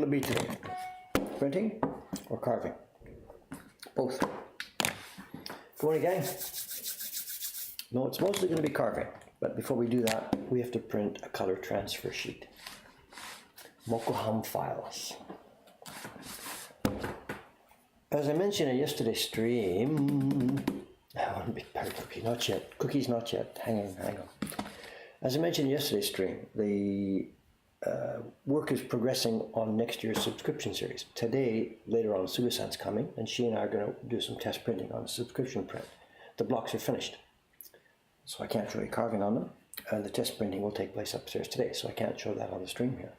will it be today? Printing or carving? Both. Good morning, gang. No, it's mostly going to be carving, but before we do that, we have to print a color transfer sheet. Mokoham files. As I mentioned in yesterday's stream, I want to be perfect. Not yet. Cookies, not yet. Hang on. As I mentioned in yesterday's stream, the work is progressing on next year's subscription series. Today, later on, Suga-san's coming, and she and I are going to do some test printing on a subscription print. The blocks are finished, so I can't show you carving on them, and the test printing will take place upstairs today, so I can't show that on the stream here.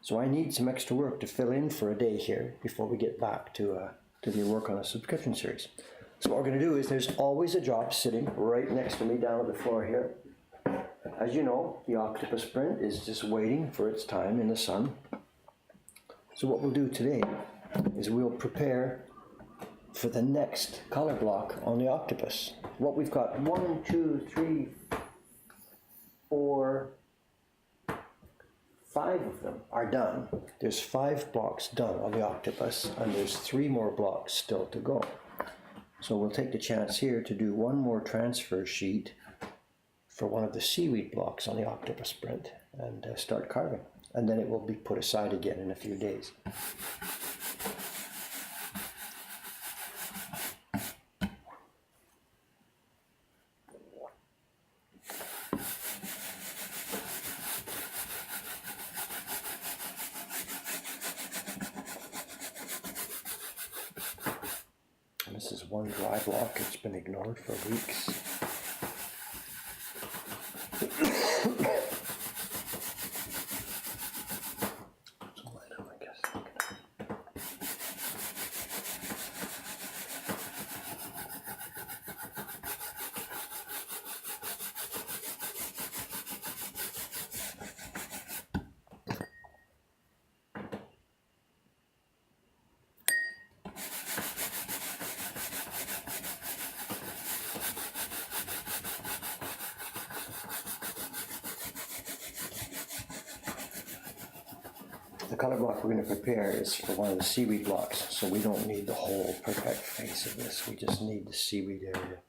So I need some extra work to fill in for a day here before we get back to the work on a subscription series. So what we're going to do is there's always a job sitting right next to me down on the floor here. As you know, the octopus print is just waiting for its time in the sun. So what we'll do today is we'll prepare for the next color block on the octopus. What we've got, 1, 2, 3, 4, 5 of them are done. There's 5 blocks done on the octopus, and there's 3 more blocks still to go. So we'll take the chance here to do one more transfer sheet for one of the seaweed blocks on the octopus print and start carving. And then it will be put aside again in a few days. And this is one dry block. It's been ignored for weeks. The color block we're going to prepare is for one of the seaweed blocks, so we don't need the whole perfect face of this, we just need the seaweed area.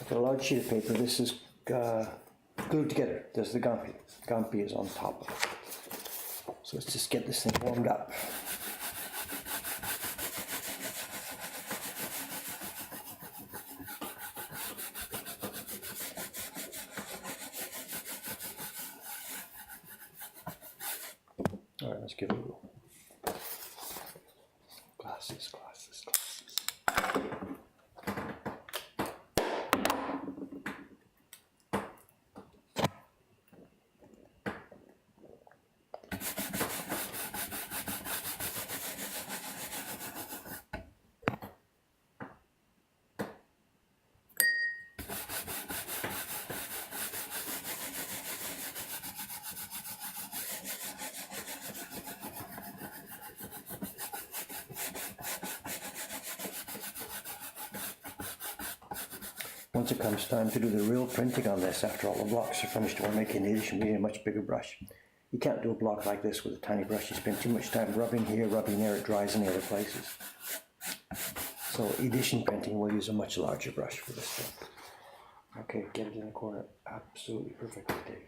Got a large sheet of paper. This is glued together. There's the gampi. Gampi is on top of it. So let's just get this thing warmed up. All right, let's give it a go. Glasses. once it comes time to do the real printing on this, after all the blocks are finished, we're making the edition, we need a much bigger brush. You can't do a block like this with a tiny brush. You spend too much time rubbing here, rubbing there, it dries in the other places. So edition printing will use a much larger brush for this thing. Okay, get it in the corner. Absolutely perfect, Dave.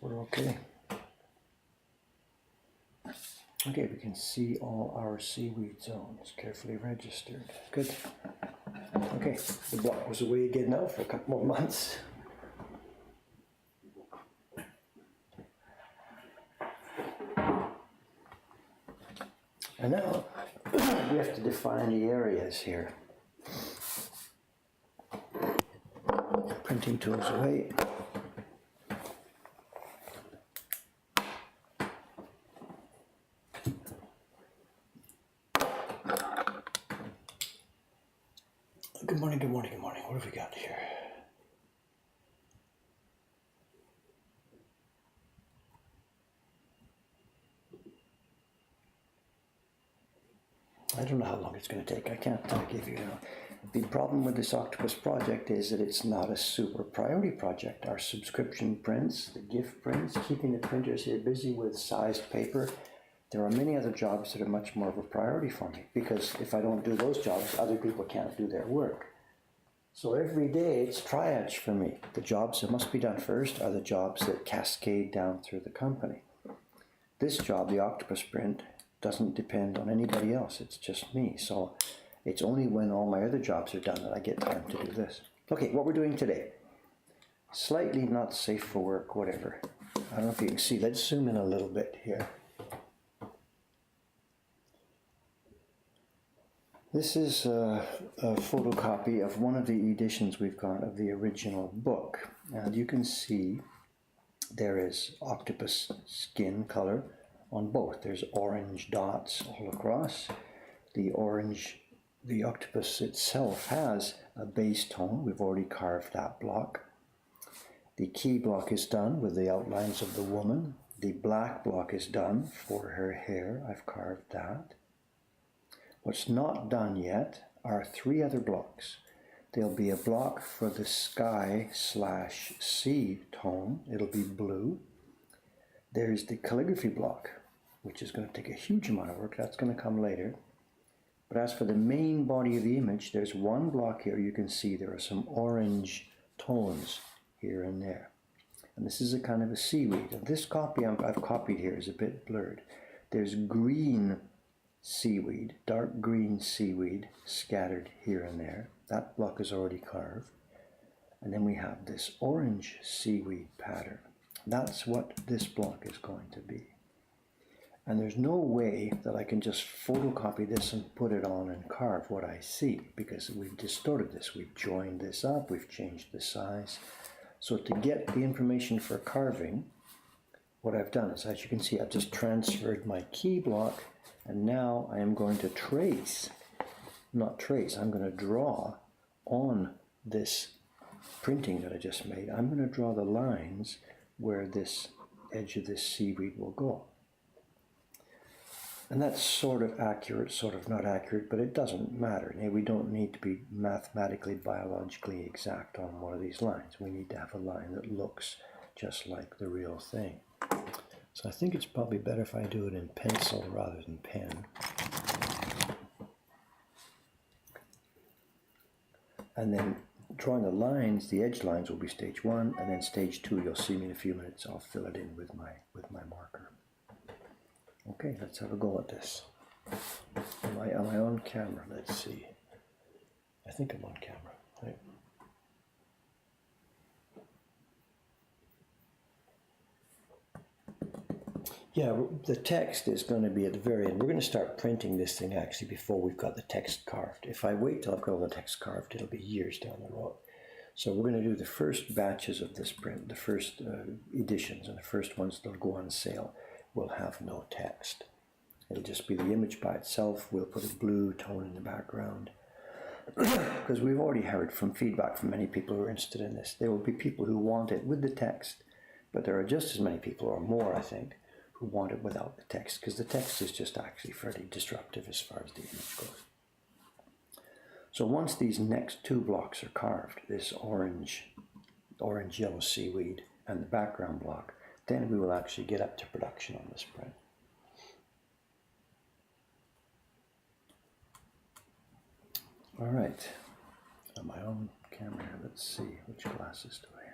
We're okay. Okay, we can see all our seaweed zones carefully registered. Good. Okay, the block was away again now for a couple more months. And now we have to define the areas here. Printing tools away. Good morning, good morning, good morning. What have we got here? I don't know how long it's going to take. I can't give you. The problem with this Octopus project is that it's not a super priority project. Our subscription prints, the gift prints, keeping the printers here busy with sized paper. There are many other jobs that are much more of a priority for me, because if I don't do those jobs, other people can't do their work. So every day it's triage for me. The jobs that must be done first are the jobs that cascade down through the company. This job, the Octopus print, doesn't depend on anybody else. It's just me. So it's only when all my other jobs are done that I get time to do this. Okay, what we're doing today. Slightly not safe for work, whatever. I don't know if you can see. Let's zoom in a little bit here. This is a photocopy of one of the editions we've got of the original book. And you can see there is octopus skin color on both. There's orange dots all across. The octopus itself has a base tone. We've already carved that block. The key block is done with the outlines of the woman. The black block is done for her hair. I've carved that. What's not done yet are 3 other blocks. There'll be a block for the sky/sea tone. It'll be blue. There's the calligraphy block, which is going to take a huge amount of work. That's going to come later. But as for the main body of the image, there's one block here. You can see there are some orange tones here and there. And this is a kind of a seaweed. And this copy I've copied here is a bit blurred. There's green seaweed, dark green seaweed scattered here and there. That block is already carved. And then we have this orange seaweed pattern. That's what this block is going to be. And there's no way that I can just photocopy this and put it on and carve what I see, because we've distorted this. We've joined this up, we've changed the size. So to get the information for carving, what I've done is, as you can see, I've just transferred my key block. And now I am going to I'm going to draw on this printing that I just made. I'm going to draw the lines where this edge of this seaweed will go. And that's sort of accurate, sort of not accurate, but it doesn't matter. We don't need to be mathematically, biologically exact on one of these lines. We need to have a line that looks just like the real thing. So I think it's probably better if I do it in pencil rather than pen. And then drawing the lines, the edge lines will be stage 1, and then stage 2, you'll see me in a few minutes. I'll fill it in with my marker. Okay, let's have a go at this. Am I on camera? Let's see. I think I'm on camera, right? Yeah, the text is going to be at the very end. We're going to start printing this thing actually before we've got the text carved. If I wait till I've got all the text carved, it'll be years down the road. So we're going to do the first batches of this print, the first editions, and the first ones that'll go on sale will have no text. It'll just be the image by itself. We'll put a blue tone in the background. Because we've already heard from feedback from many people who are interested in this. There will be people who want it with the text, but there are just as many people, or more I think, who want it without the text, because the text is just actually fairly disruptive as far as the image goes. So once these next two blocks are carved, this orange yellow seaweed and the background block, then we will actually get up to production on this print. All right, on my own camera, let's see, which glasses do I have?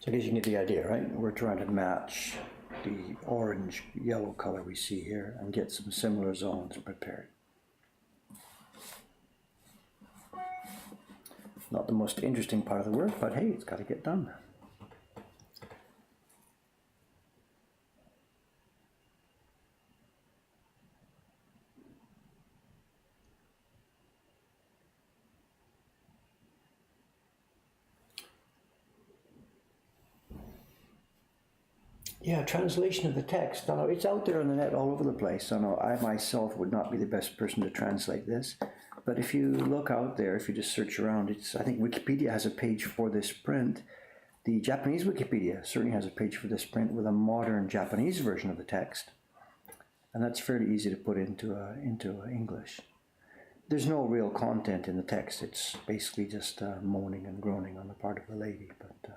So I guess you can get the idea, right? We're trying to match the orange yellow color we see here and get some similar zones prepared. Not the most interesting part of the work, but hey, it's got to get done. Yeah, translation of the text. I know it's out there on the net all over the place. I know I myself would not be the best person to translate this, but if you look out there, if you just search around, I think Wikipedia has a page for this print. The Japanese Wikipedia certainly has a page for this print with a modern Japanese version of the text, and that's fairly easy to put into English. There's no real content in the text. It's basically just moaning and groaning on the part of the lady, but.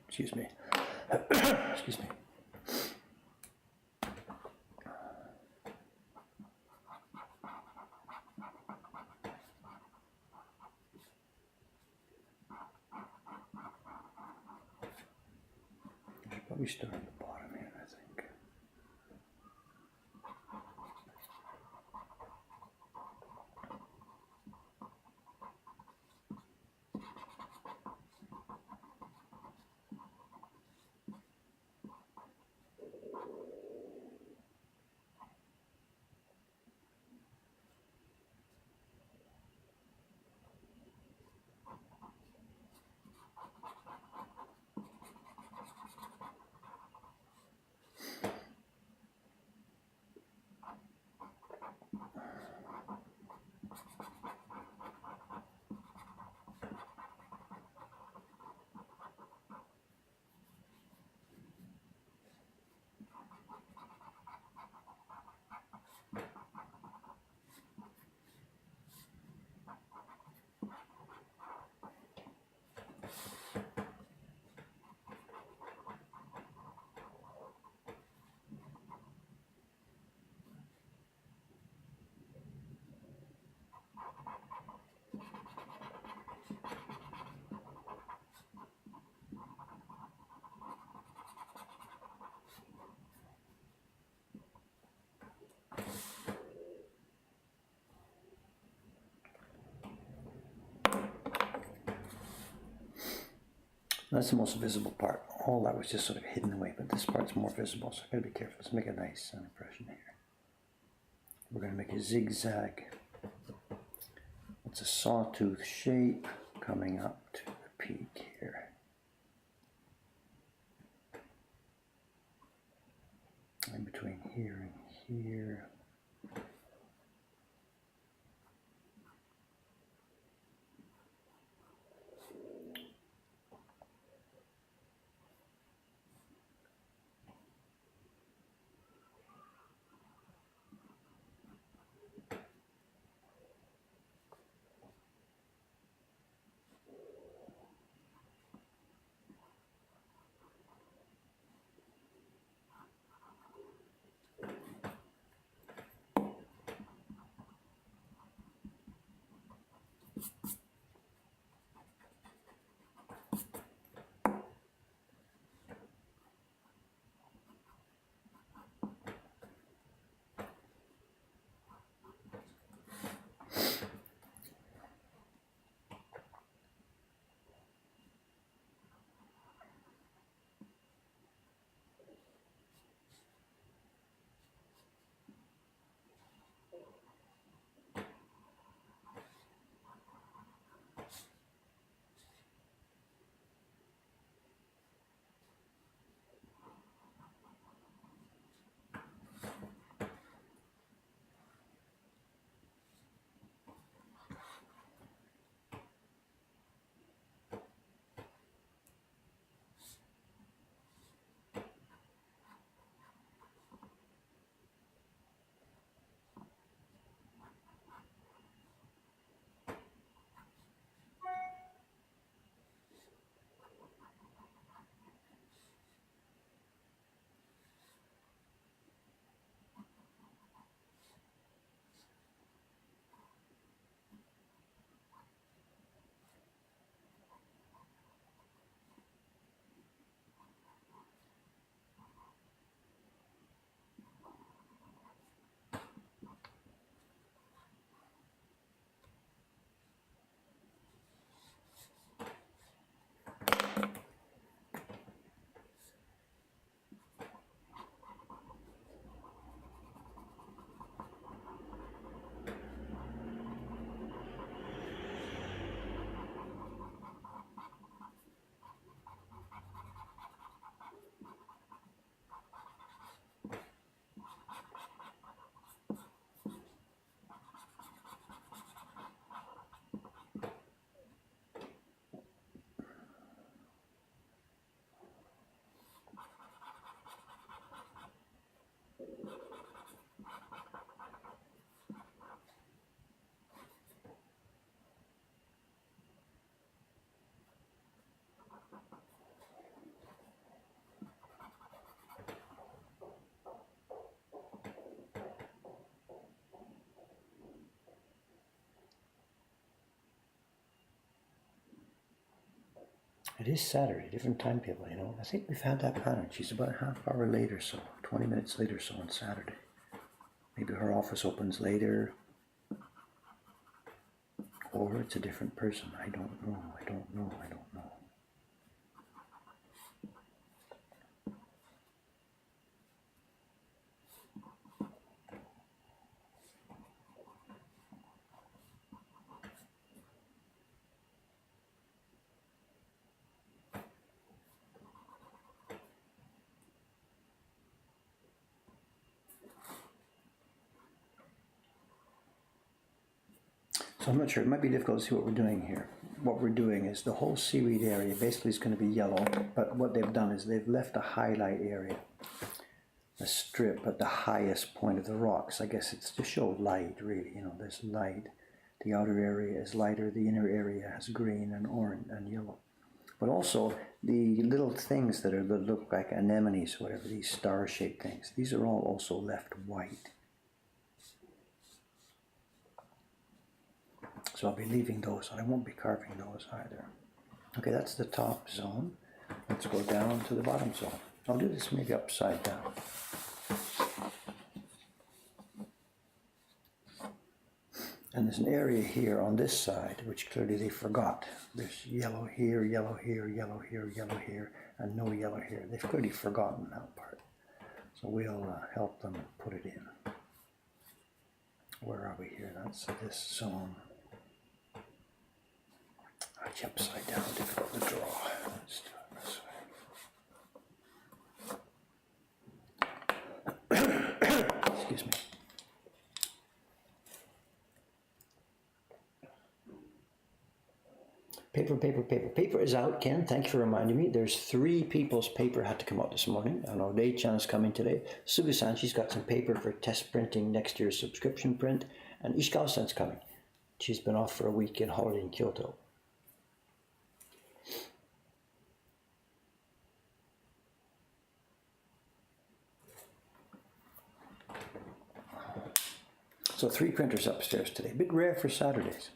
Excuse me. Excuse me. I should probably start at the bottom here, I think. That's the most visible part. All that was just sort of hidden away, but this part's more visible, so I gotta be careful. Let's make a nice impression here. We're gonna make a zigzag. It's a sawtooth shape coming up to the peak here. In between here and here. It is Saturday, different timetable, you know. I think we've had that pattern. She's about a half hour late or so, 20 minutes late or so on Saturday. Maybe her office opens later, or it's a different person. I don't know, I don't know, I don't know. So I'm not sure, it might be difficult to see what we're doing here. What we're doing is the whole seaweed area basically is going to be yellow, but what they've done is they've left a highlight area, a strip at the highest point of the rocks. I guess it's to show light, really, you know, there's light. The outer area is lighter, the inner area has green and orange and yellow. But also the little things that look like anemones, whatever, these star-shaped things, these are all also left white. So I'll be leaving those, and I won't be carving those either. Okay, that's the top zone. Let's go down to the bottom zone. I'll do this maybe upside down. And there's an area here on this side, which clearly they forgot. There's yellow here, yellow here, yellow here, yellow here, and no yellow here. They've clearly forgotten that part. So we'll help them put it in. Where are we here? That's this zone. It's upside down, difficult to draw. Let's do it this way. Excuse me. Paper, paper, paper. Paper is out, Ken. Thank you for reminding me. There's 3 people's paper had to come out this morning. I know Dei-chan is coming today. Sugu-san, she's got some paper for test printing next year's subscription print. And Ishikawa-san's coming. She's been off for a week in holiday in Kyoto. So 3 printers upstairs today. Bit rare for Saturdays.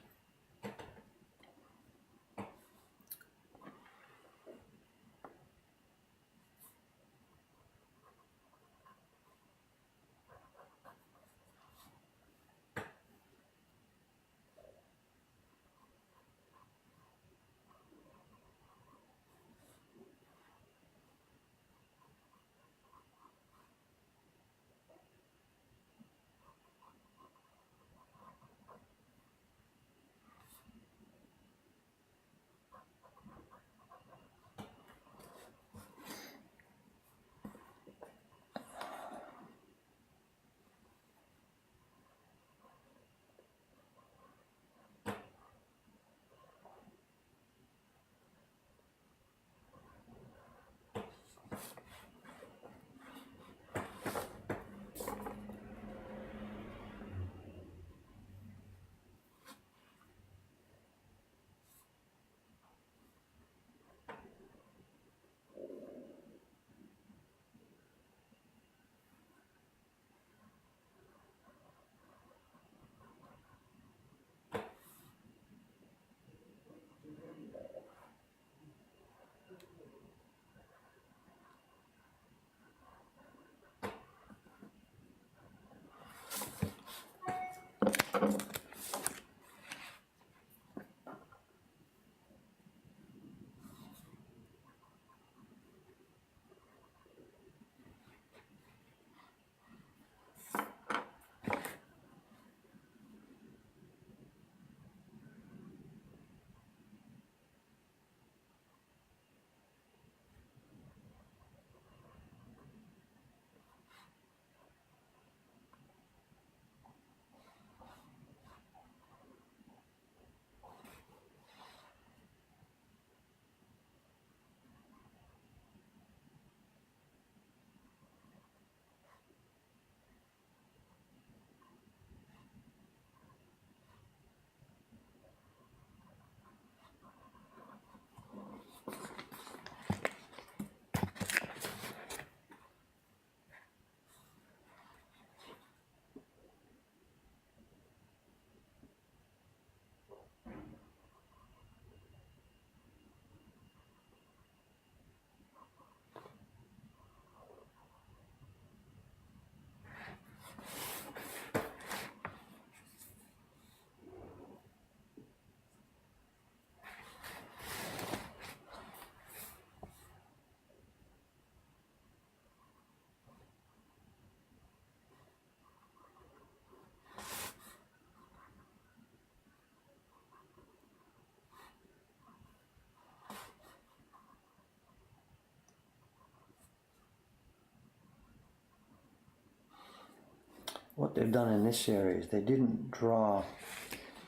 what they've done in this area is they didn't draw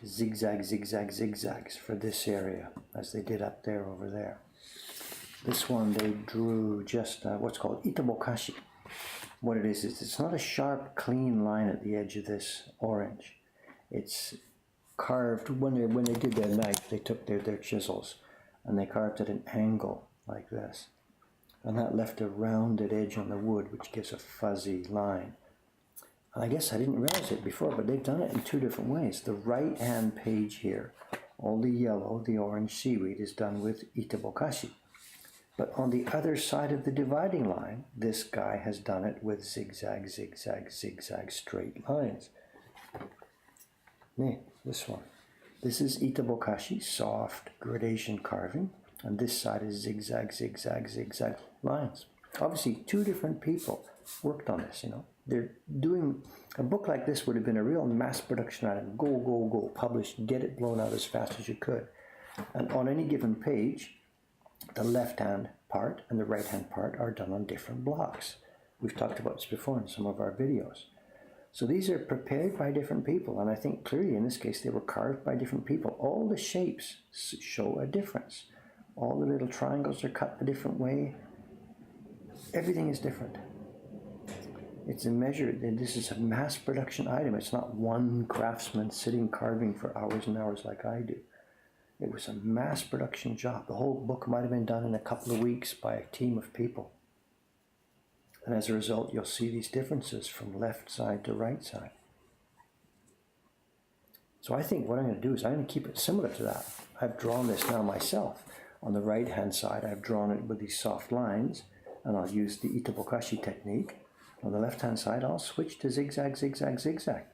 zigzag, zigzag, zigzags for this area as they did up there over there. This one they drew just what's called itabokashi. What it is it's not a sharp, clean line at the edge of this orange. It's carved, when they did their knife, they took their chisels and they carved at an angle like this. And that left a rounded edge on the wood, which gives a fuzzy line. And I guess I didn't realize it before, but they've done it in two different ways. The right-hand page here, all the yellow, the orange seaweed is done with itabokashi. But on the other side of the dividing line, this guy has done it with zigzag, zigzag, zigzag straight lines. This one. This is itabokashi, soft gradation carving. And this side is zigzag, zigzag, zigzag lines. Obviously, two different people worked on this, you know. They're doing, a book like this would have been a real mass production item. Go, go, go, publish, get it blown out as fast as you could. And on any given page, the left-hand part and the right-hand part are done on different blocks. We've talked about this before in some of our videos. So these are prepared by different people, and I think clearly in this case they were carved by different people. All the shapes show a difference. All the little triangles are cut a different way. Everything is different. It's a measure, and this is a mass production item. It's not one craftsman sitting carving for hours and hours like I do. It was a mass production job. The whole book might have been done in a couple of weeks by a team of people. And as a result, you'll see these differences from left side to right side. So I think what I'm going to do is I'm going to keep it similar to that. I've drawn this now myself. On the right-hand side, I've drawn it with these soft lines, and I'll use the itabokashi technique. On the left-hand side, I'll switch to zigzag, zigzag, zigzag.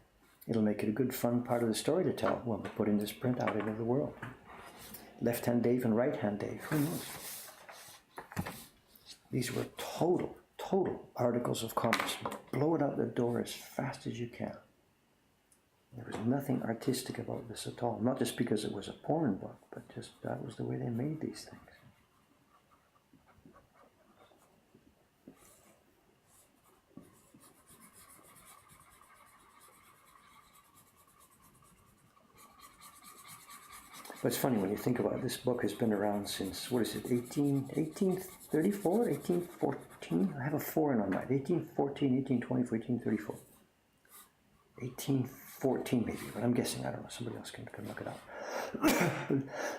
It'll make it a good, fun part of the story to tell when we put in this print out into the world. Left-hand Dave and right-hand Dave, who knows? These were total articles of commerce. Blow it out the door as fast as you can. There was nothing artistic about this at all. Not just because it was a porn book, but just that was the way they made these things. But it's funny when you think about it, this book has been around since, what is it, 1834, 1814? I have a 4 in my mind. 1814, 1824, 1834. 1814 maybe, but I'm guessing, I don't know, somebody else can look it up.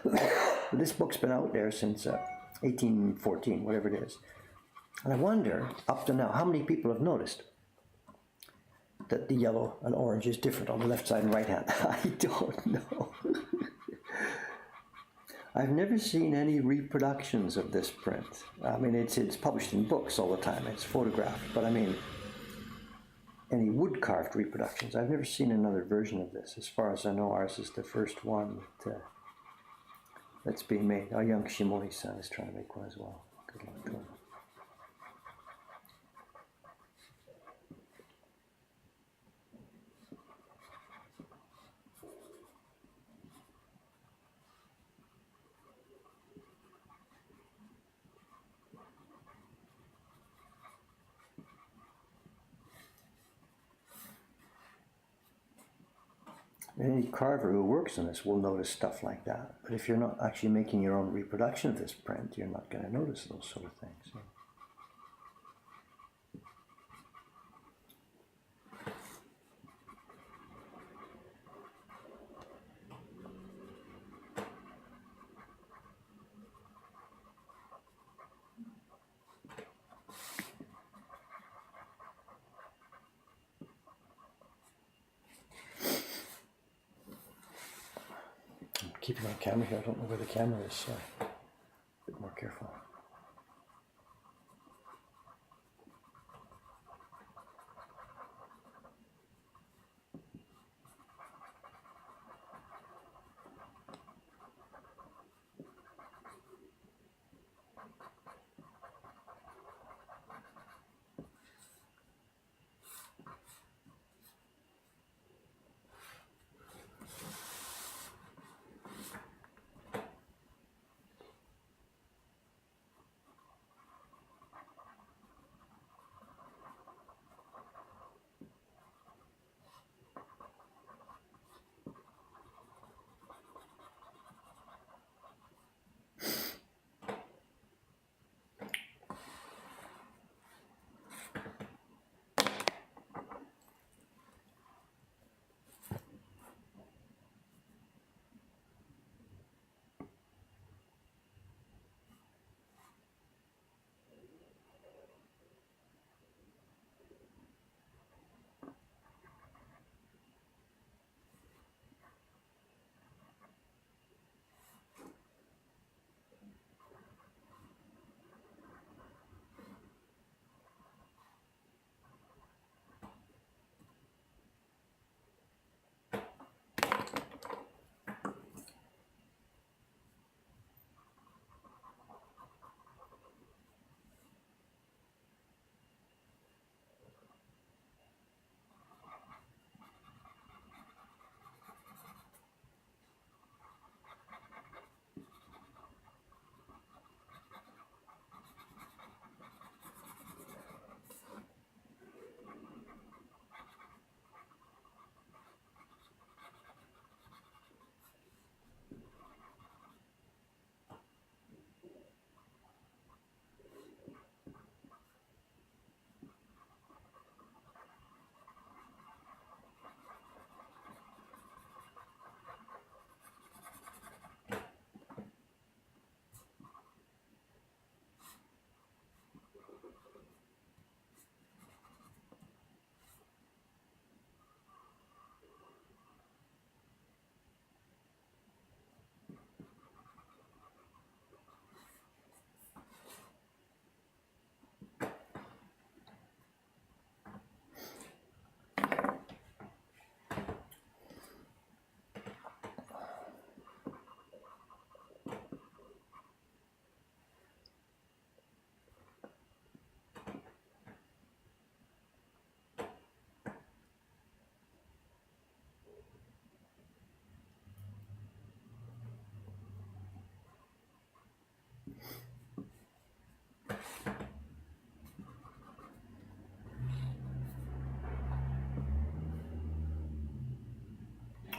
But this book's been out there since 1814, whatever it is. And I wonder, up to now, how many people have noticed that the yellow and orange is different on the left side and right hand? I don't know. I've never seen any reproductions of this print. I mean, it's published in books all the time. It's photographed, but I mean, any wood-carved reproductions. I've never seen another version of this. As far as I know, ours is the first one that's being made. Our young Shimori-san is trying to make one as well. Good luck to him. Any carver who works on this will notice stuff like that. But if you're not actually making your own reproduction of this print, you're not going to notice those sort of things. So. Keeping my camera here, I don't know where the camera is, so a bit more careful.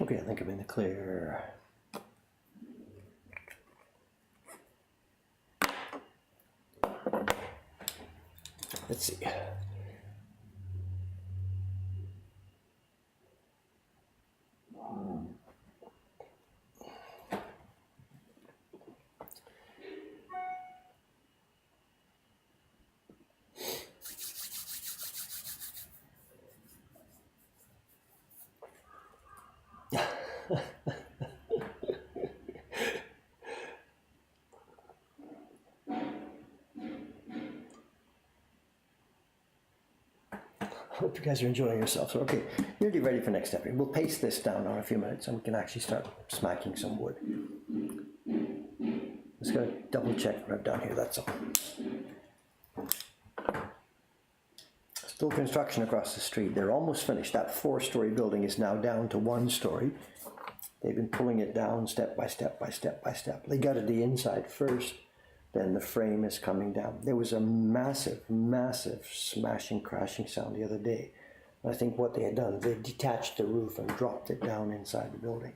Okay, I think I'm in the clear. Let's see. Hope you guys are enjoying yourselves. Okay, nearly ready for next step. We'll paste this down in a few minutes and we can actually start smacking some wood. Just gotta double check what I've done here, that's all. Still construction across the street. They're almost finished. That 4-story building is now down to 1 story. They've been pulling it down step by step by step by step. They gutted the inside first, then the frame is coming down. There was a massive, massive smashing, crashing sound the other day. I think what they had done, they detached the roof and dropped it down inside the building.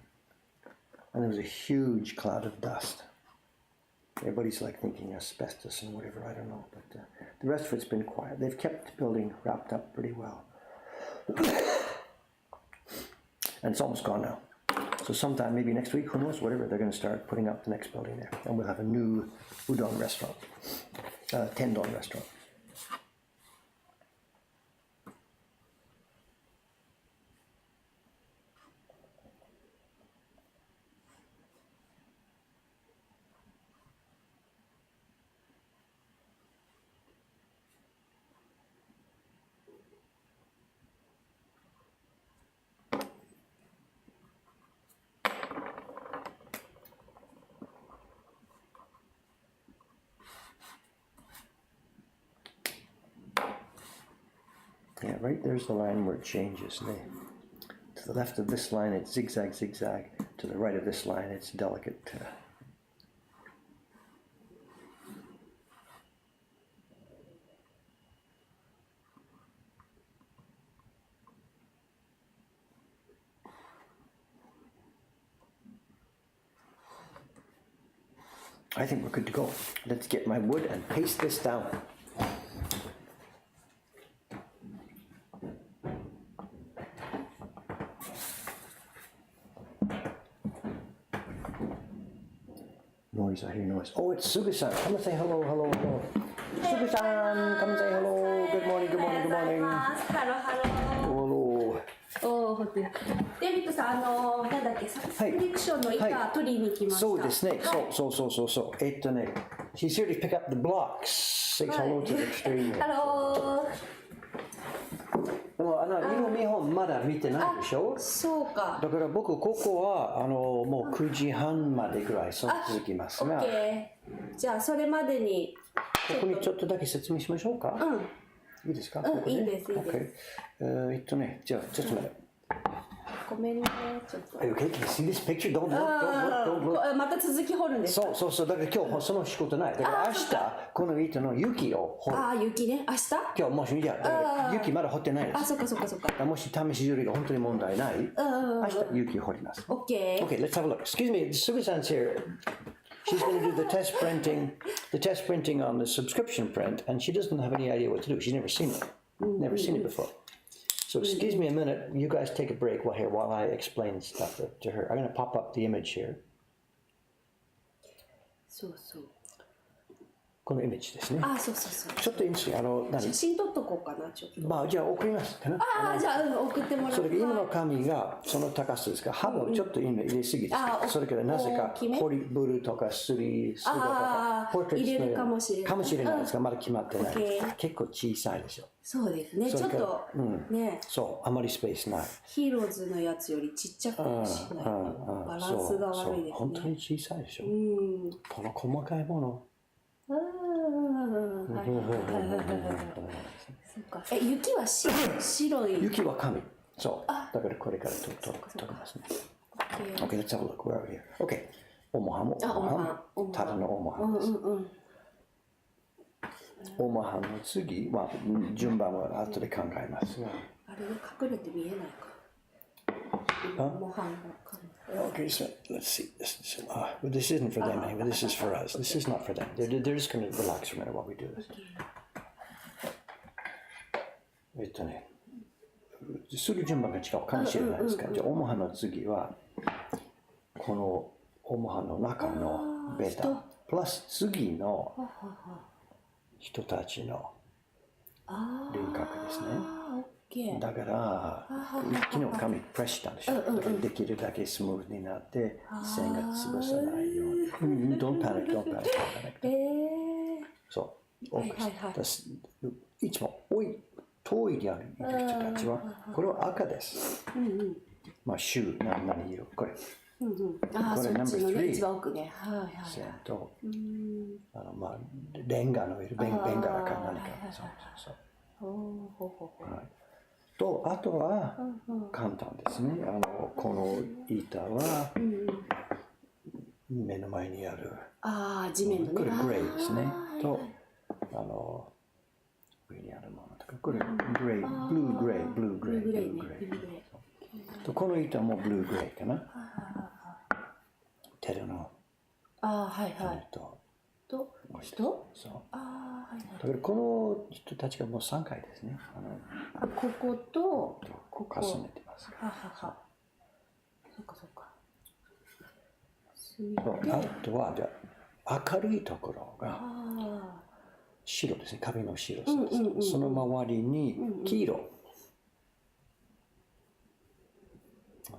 And there was a huge cloud of dust. Everybody's like thinking asbestos and whatever, I don't know. But the rest of it's been quiet. They've kept the building wrapped up pretty well. And it's almost gone now. So sometime, maybe next week, who knows, whatever, they're going to start putting up the next building there. And we'll have a new udon restaurant, tendon restaurant. Yeah, right there's the line where it changes. To the left of this line, it's zigzag, zigzag. To the right of this line, it's delicate. I think we're good to go. Let's get my wood and paste this down. Noise, I hear noise. Oh, it's Sugu-san. Come and say hello, hello, hello. Sugu-san, come and say hello. Good morning, good morning, good morning. Hello. デビッドさん、なんだっけ、サブスクリプションの板取りに来ました。そうですね。そう。She's here to pick up the blocks. Say hello to the stream. Hello. でも色見本まだ見てないでしょ。そうか。だから僕ここはもう9時半までぐらい続きますが。OK。じゃあそれまでにここにちょっとだけ説明しましょうか。いいですか。いいです。じゃあちょっと待って。ごめんね、ちょっと。Okay, can you see this picture? Don't look. また続き掘るんですか。そう。だから今日その仕事ない。だから明日この糸の雪を掘る。雪ね。明日？今日もしだから雪まだ掘ってないです。そっか。もし試し釣りが本当に問題ない。明日雪掘ります。Okay. Okay, let's have a look. Excuse me, Sugu-san's here. She's going to do the test printing on the subscription print, and she doesn't have any idea what to do. She's never seen it before. So excuse me a minute, you guys take a break while I explain stuff to her. I'm going to pop up the image here. そう。このイメージですね。そう。ちょっといいんですよ。写真撮っとこうかな、ちょっと。じゃあ送りますかね。じゃあ送ってもらう。それから今の紙がその高さですから、幅をちょっと今入れすぎです。それからなぜかホリブルとかスリーとかポートレート入れるかもしれない。かもしれないですが、まだ決まってない。結構小さいでしょ。そうですね。ちょっとね。そう、あまりスペースない。ヒーローズのやつよりちっちゃくしないとバランスが悪いですね。本当に小さいでしょ。この細かいもの。そうか。雪は白い。雪は紙。そう。だからこれから取りますね。Okay, let's have a look. Where are we here? Okay. オモハもあ、おもはん。ただのオモハンです。オモハンの次は順番は後で考えますが。あれで隠れて見えないか。おもはんが。Okay, so let's see. This isn't for them anyway. This is for us. This is not for them. They're just going to relax for a minute while we do this. する順番が違うかもしれないですが、じゃあオモハの次はこのオモハの中のベータプラス次の人たちの輪郭ですね。だから昨日紙プレスしたんでしょ。できるだけスムーズになって線が潰さないように。Don't panic, don't panic, don't panic. そう。いつも遠いである人たちはこれは赤です。まあ週何色これ。ああ、そっちのね、一番奥ね。はいはい。線とまあレンガの色、ベンガラか何か。そう。とあとは簡単ですね。この板は目の前にある。ああ、地面のね。これグレーですね。と上にあるものとかこれグレー、ブルーグレー、ブルーグレー、ブルーグレー。とこの板もブルーグレーかな。テルの。ああ、はいはい。と人？そう。ああ、はいはい。だからこの人たちがもう3回ですね。こことここ。重ねてます。ははは。そっかそっか。あとはじゃあ明るいところが白ですね。壁の白です。その周りに黄色。黄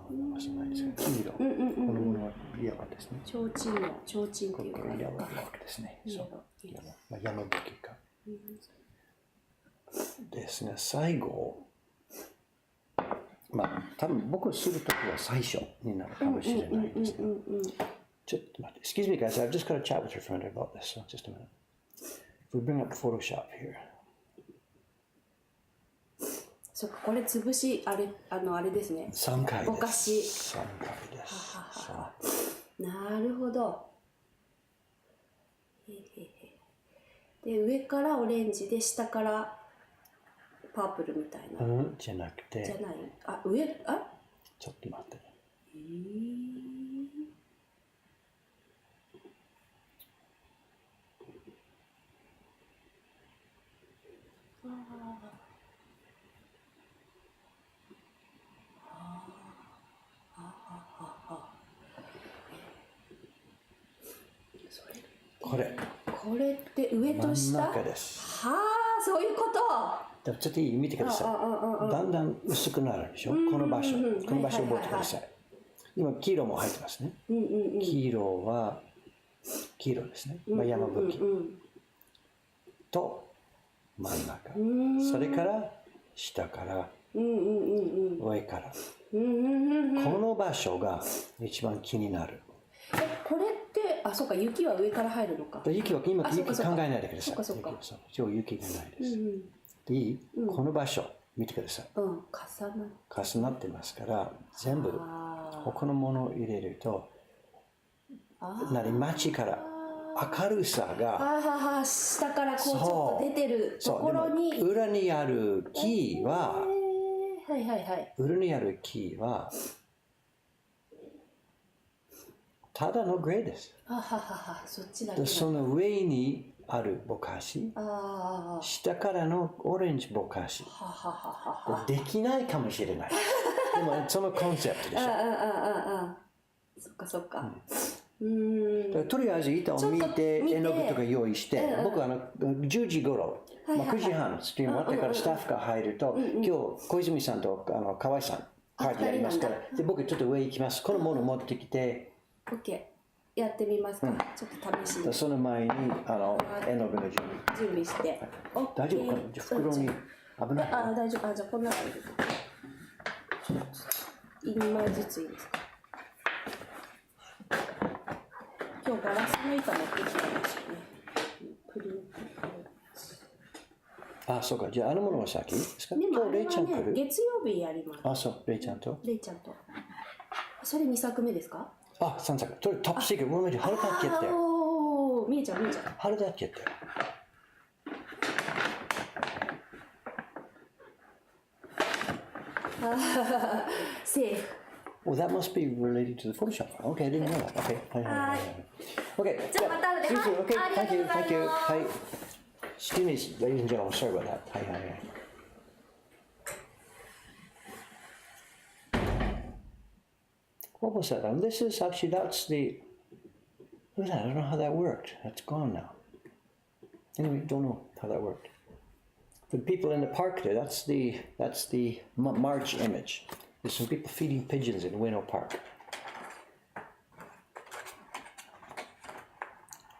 色。このものはイエローですね。提灯っていうか。これイエローですね。そう。山吹か。ですが最後、まあ多分僕するときは最初になるかもしれないですが、ちょっと待って。Excuse me guys, I've just got to chat with your friend about this. So just a minute. If we bring up Photoshop here. そっか、これ潰しあれですね。3回です。ぼかし。3回です。なるほど。で上からオレンジで下からパープルみたいな。じゃなくて。じゃない。ちょっと待って。これって上と下？真ん中です。はあ、そういうこと。ちょっと見てください。だんだん薄くなるでしょ。この場所覚えてください。今黄色も入ってますね。黄色ですね。山吹と真ん中。それから下から上から。この場所が一番気になる。これってそうか、雪は上から入るのか。雪は今考えないでください。そうか。今日雪がないです。いい？この場所見てください。重なってますから全部他のものを入れると街から明るさが下からこうちょっと出てるところに裏にある木は裏にある木はただのグレーです。そっちだけ。その上にあるぼかし、下からのオレンジぼかし。できないかもしれない。でもそのコンセプトでしょ。そっか。とりあえず板を見て絵の具とか用意して、僕は10時頃、9時半ストリーム終わってからスタッフが入ると、今日小泉さんと河合さんパーティーやりますから、で僕ちょっと上行きます。このもの持ってきて。OK、やってみますか。ちょっと試しに。その前に絵の具の準備して。大丈夫かな？袋に危ない。大丈夫。じゃあこんなの2枚ずついいですか？今日ガラスの板持ってきたんですよね。プリント。そうか。じゃあものは先ですか？でもレイちゃん来る？月曜日やります。そう、レイちゃんと。それ2作目ですか？あ、3作。それトップシークレット。How did that get there? おー、見えちゃう見えちゃう。 How did that get there? Safe. Well, that must be related to the Photoshop file. Okay, I didn't know that. Okay. Okay. じゃあまた後で。 See you soon. Okay, はい、あり thank がとう you, ござい thank you. ます。 Hi. Students, ladies and gentlemen, sorry about that. Hi. What was that? This is actually, that's the, look at that, I don't know how that worked. That's gone now. Anyway, don't know how that worked. For the people in the park there, that's the March image. There's some people feeding pigeons in Wino Park.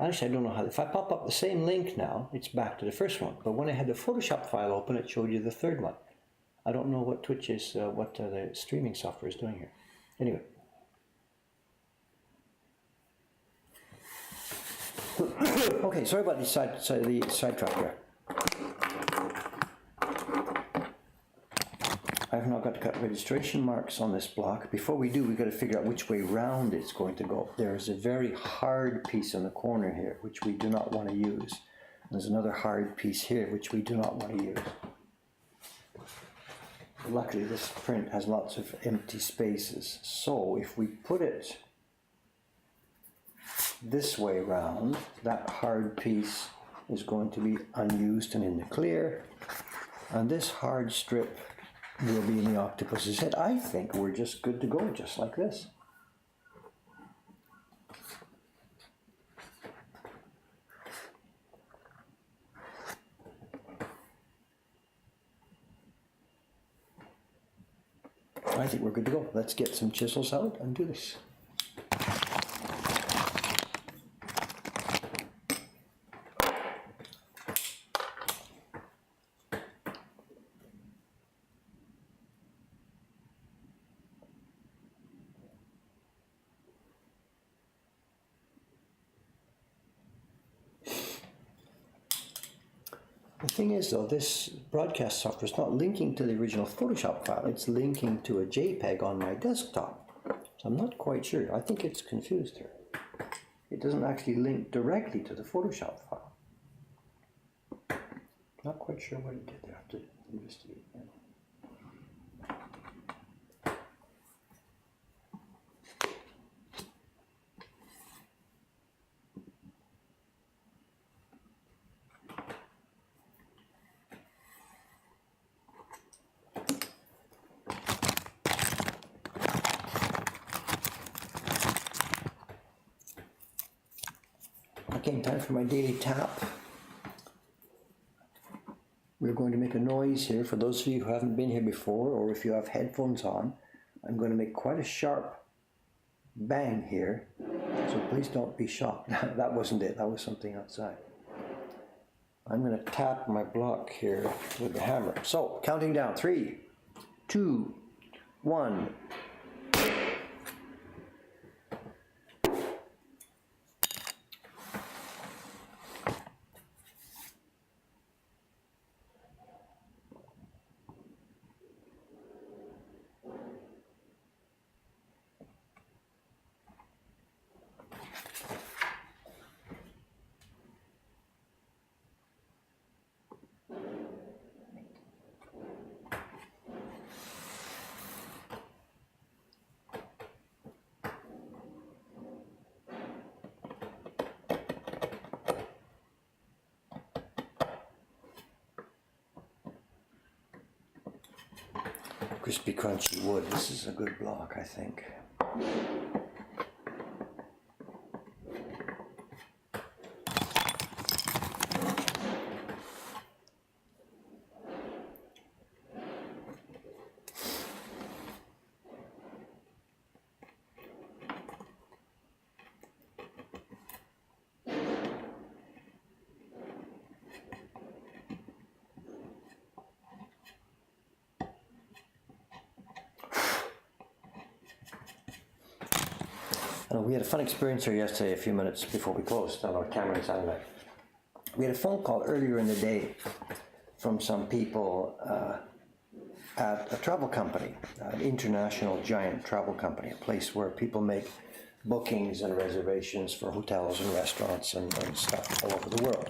Actually, I don't know how, if I pop up the same link now, it's back to the first one. But when I had the Photoshop file open, it showed you the third one. I don't know what Twitch is, the streaming software is doing here. Anyway. Okay, sorry about the sidetrack there. I've now got to cut registration marks on this block. Before we do, we've got to figure out which way round it's going to go. There's a very hard piece in the corner here, which we do not want to use. There's another hard piece here, which we do not want to use. Luckily, this print has lots of empty spaces. So if we put it this way round, that hard piece is going to be unused and in the clear. And this hard strip will be in the octopus's head. I think we're just good to go, just like this. I think we're good to go. Let's get some chisels out and do this. The thing is, though, this broadcast software is not linking to the original Photoshop file. It's linking to a JPEG on my desktop. So I'm not quite sure. I think it's confused here. It doesn't actually link directly to the Photoshop file. Not quite sure what it did there. I have to investigate that. Okay, time for my daily tap. We're going to make a noise here. For those of you who haven't been here before, or if you have headphones on, I'm going to make quite a sharp bang here. So please don't be shocked. That wasn't it. That was something outside. I'm going to tap my block here with the hammer. So, counting down. 3, 2, 1. Crispy, crunchy wood. This is a good block, I think. We had a fun experience here yesterday, a few minutes before we closed on our camera and sound. We had a phone call earlier in the day from some people at a travel company, an international giant travel company, a place where people make bookings and reservations for hotels and restaurants and stuff all over the world.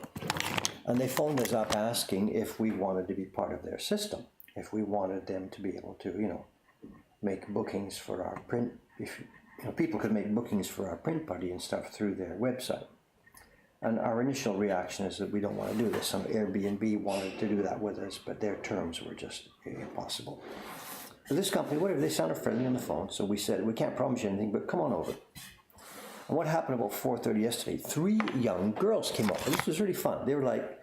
And they phoned us up asking if we wanted to be part of their system, if we wanted them to be able to, make bookings for our print, if people could make bookings for our print party and stuff through their website. And our initial reaction is that we don't want to do this. Some Airbnb wanted to do that with us, but their terms were just impossible. So this company, whatever, they sounded friendly on the phone, so we said, we can't promise you anything, but come on over. And what happened about 4:30 yesterday, 3 young girls came over. This was really fun. They were like,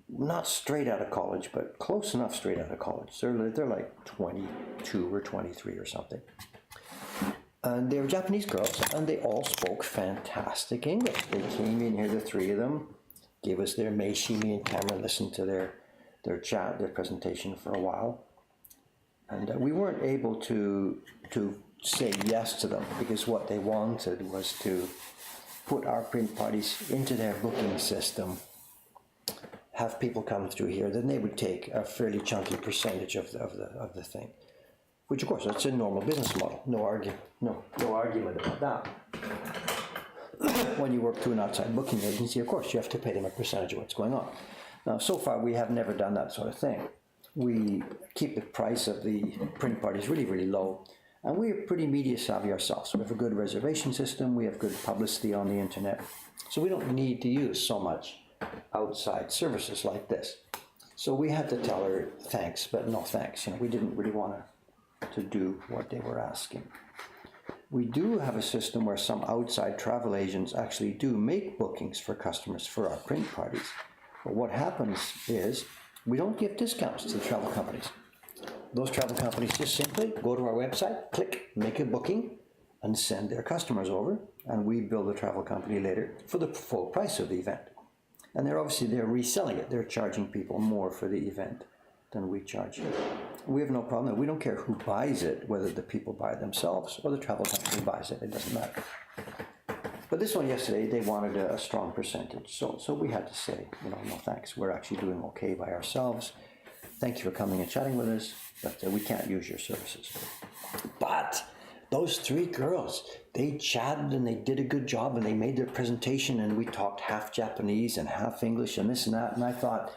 not straight out of college, but close enough straight out of college. They're like 22 or 23 or something. And they were Japanese girls, and they all spoke fantastic English. They came in here, the 3 of them, gave us their Meishi, me and Cameron listened to their chat, their presentation for a while. And we weren't able to say yes to them, because what they wanted was to put our print parties into their booking system, have people come through here, then they would take a fairly chunky percentage of the thing. Which, of course, that's a normal business model. No argument about that. When you work through an outside booking agency, of course, you have to pay them a percentage of what's going on. Now, so far, we have never done that sort of thing. We keep the price of the print parties really, really low. And we're pretty media savvy ourselves. We have a good reservation system. We have good publicity on the internet. So we don't need to use so much outside services like this. So we had to tell her thanks, but no thanks. We didn't really want to do what they were asking. We do have a system where some outside travel agents actually do make bookings for customers for our print parties. But what happens is we don't give discounts to the travel companies. Those travel companies just simply go to our website, click, make a booking, and send their customers over, and we bill the travel company later for the full price of the event. And they're reselling it. They're charging people more for the event than we charge. We have no problem. We don't care who buys it, whether the people buy it themselves or the travel company buys it. It doesn't matter. But this one yesterday, they wanted a strong percentage. So we had to say, no thanks. We're actually doing okay by ourselves. Thank you for coming and chatting with us, but we can't use your services. But those 3 girls, they chatted and they did a good job and they made their presentation, and we talked half Japanese and half English and this and that. And I thought,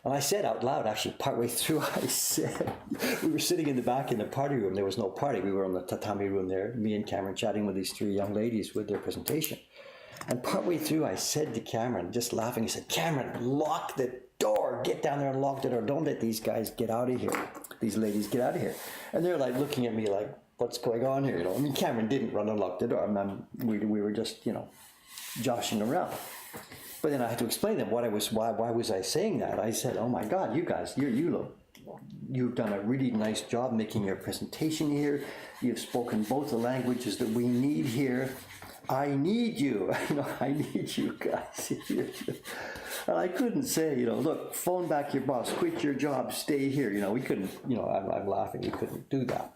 and I said out loud, actually, partway through, I said, we were sitting in the back in the party room. There was no party. We were in the tatami room there, me and Cameron chatting with these 3 young ladies with their presentation. And partway through, I said to Cameron, just laughing, I said, Cameron, lock the door. Get down there and lock the door. Don't let these guys get out of here. These ladies get out of here. And they're like looking at me like, what's going on here? I mean, Cameron didn't run and lock the door. We were just, joshing around. But then I had to explain to them why was I saying that? I said, oh my God, you guys, you've done a really nice job making your presentation here. You've spoken both the languages that we need here. I need you. I need you guys here. And I couldn't say, look, phone back your boss, quit your job, stay here. We couldn't, I'm laughing, we couldn't do that.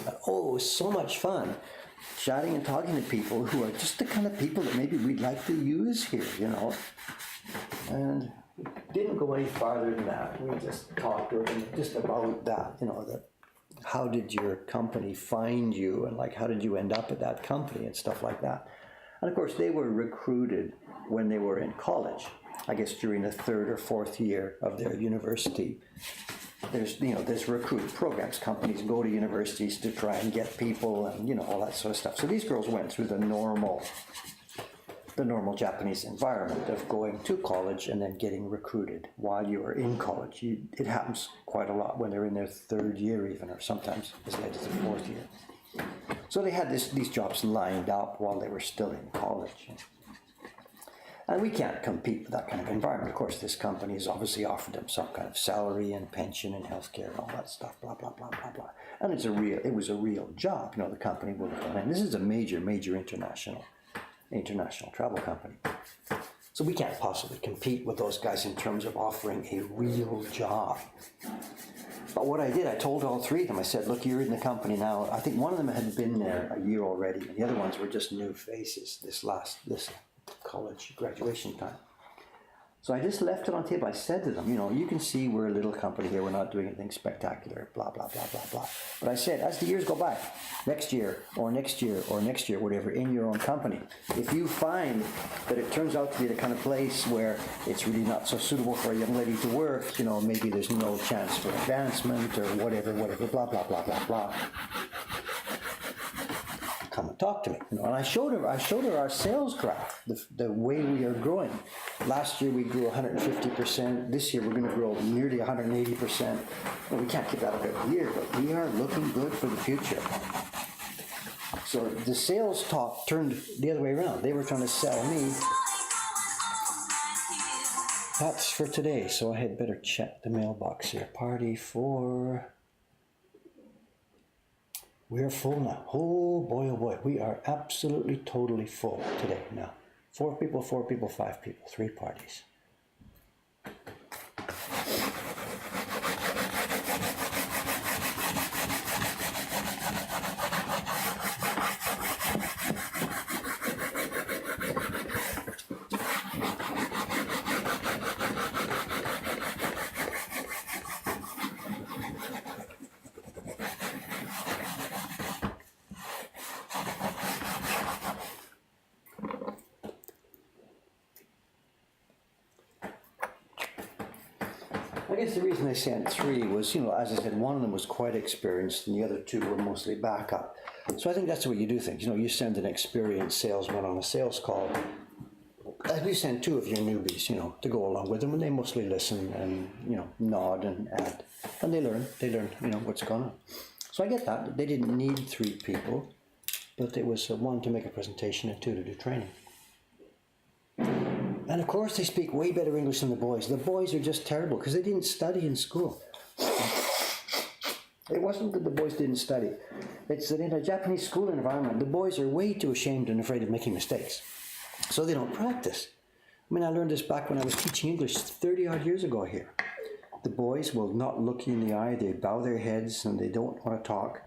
But, it was so much fun chatting and talking to people who are just the kind of people that maybe we'd like to use here, And didn't go any farther than that. We just talked to them just about that, that how did your company find you, and how did you end up at that company and stuff like that. And of course, they were recruited when they were in college, I guess during the 3rd or 4th year of their university. There's recruit programs. Companies go to universities to try and get people and, all that sort of stuff. So these girls went through the normal Japanese environment of going to college and then getting recruited while you are in college. It happens quite a lot when they're in their 3rd year even, or sometimes as late as the 4th year. So they had these jobs lined up while they were still in college. And we can't compete with that kind of environment. Of course, this company has obviously offered them some kind of salary and pension and healthcare and all that stuff, blah, blah, blah, blah, blah. And it was a real job. The company would have done it. And this is a major international travel company. So we can't possibly compete with those guys in terms of offering a real job. But what I did, I told all 3 of them, I said, look, you're in the company now. I think one of them had been there a year already, and the other ones were just new faces this college graduation time. So I just left it on the table. I said to them, you know, you can see we're a little company here. We're not doing anything spectacular, blah, blah, blah, blah, blah. But I said, as the years go by, next year, or next year, or next year, whatever, in your own company, if you find that it turns out to be the kind of place where it's really not so suitable for a young lady to work, you know, maybe there's no chance for advancement or whatever, blah, blah, blah, blah, blah. Come and talk to me. You know, and I showed her our sales graph, the way we are growing. Last year we grew 150%. This year we're going to grow nearly 180%. Well, we can't keep that up every year, but we are looking good for the future. So the sales talk turned the other way around. They were trying to sell me. That's for today, so I had better check the mailbox here. Party for... We're full now. Oh boy, we are absolutely, totally full today now. 4 people, 5 people, 3 parties. I guess the reason I sent 3 was, you know, as I said, one of them was quite experienced and the other 2 were mostly backup. So I think that's the way you do things. You know, you send an experienced salesman on a sales call. And you send 2 of your newbies, you know, to go along with them, and they mostly listen and, you know, nod and add. And they learn, you know, what's going on. So I get that. They didn't need 3 people, but it was 1 to make a presentation and 2 to do training. And of course they speak way better English than the boys. The boys are just terrible because they didn't study in school. It wasn't that the boys didn't study. It's that in a Japanese school environment, the boys are way too ashamed and afraid of making mistakes. So they don't practice. I mean, I learned this back when I was teaching English 30 odd years ago here. The boys will not look you in the eye. They bow their heads and they don't want to talk.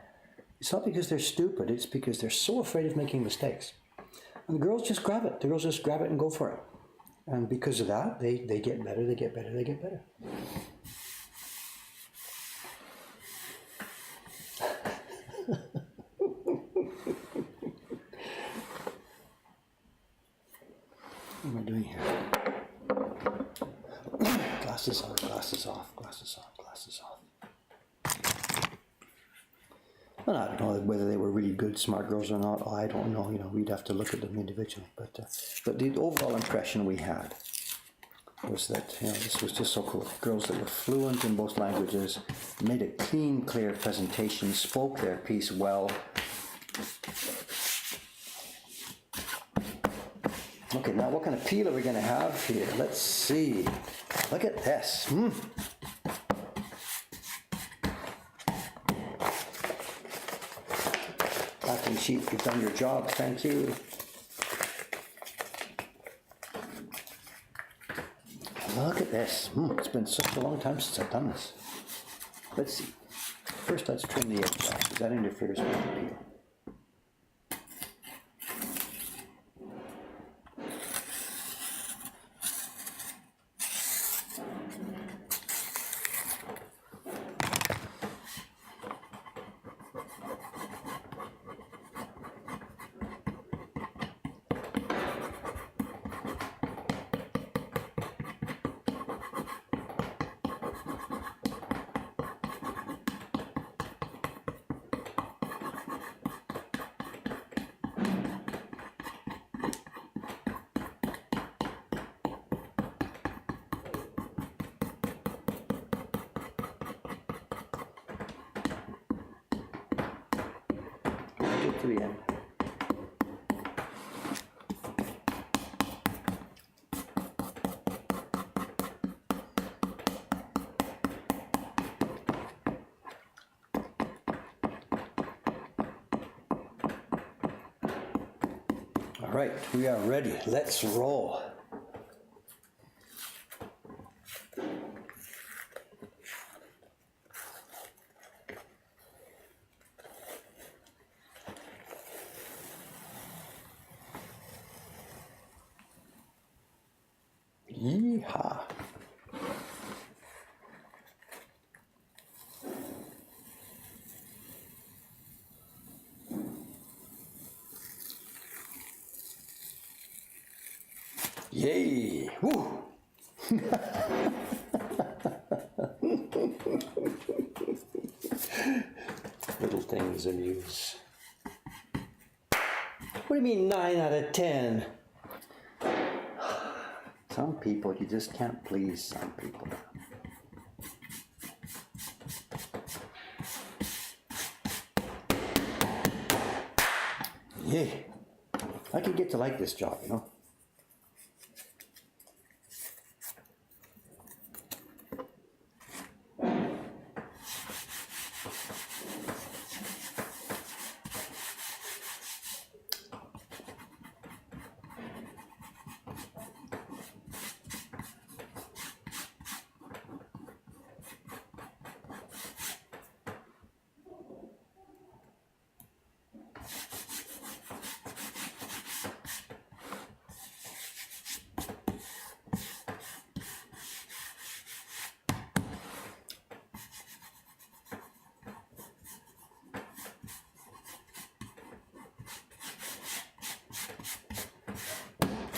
It's not because they're stupid. It's because they're so afraid of making mistakes. And the girls just grab it. The girls just grab it and go for it. And because of that, they get better, they get better, they get better. What am I doing here? Glasses on, glasses off, glasses on, glasses off. Well, I don't know whether they were really good, smart girls or not. I don't know. You know, we'd have to look at them individually. But the overall impression we had was that, you know, this was just so cool. Girls that were fluent in both languages, made a clean, clear presentation, spoke their piece well. Okay, now what kind of peel are we going to have here? Let's see. Look at this. Packing sheet, you've done your job, thank you. Look at this. It's been such a long time since I've done this. Let's see. First, let's trim the edge off, because that interferes with the peel. To the end. All right, we are ready. Let's roll. Yeehaw. Yay! Woo! Little things amuse. What do you mean 9 out of 10? Some people, you just can't please some people. Yeah, I could get to like this job, you know.